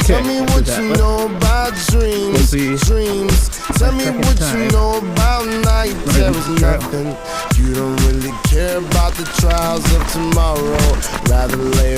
Tell me what you know about dreams. Dreams. Tell me what you know about night. There is nothing. You don't really care about the trials of tomorrow. Rather lay